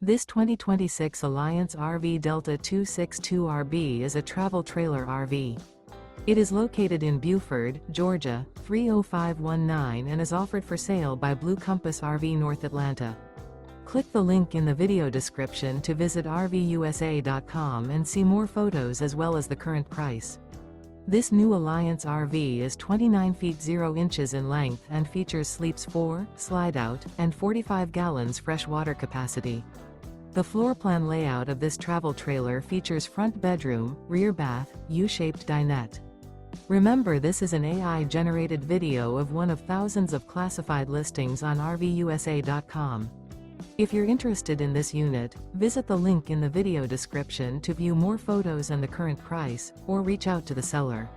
This 2026 Alliance RV Delta 262RB is a travel trailer RV. It is located in Buford, Georgia, 30519 and is offered for sale by Blue Compass RV North Atlanta. Click the link in the video description to visit RVUSA.com and see more photos as well as the current price. This new Alliance RV is 29 feet 0 inches in length and features sleeps 4, slide-out, and 45 gallons fresh water capacity. The floor plan layout of this travel trailer features front bedroom, rear bath, U-shaped dinette. Remember, this is an AI-generated video of one of thousands of classified listings on RVUSA.com. If you're interested in this unit, visit the link in the video description to view more photos and the current price, or reach out to the seller.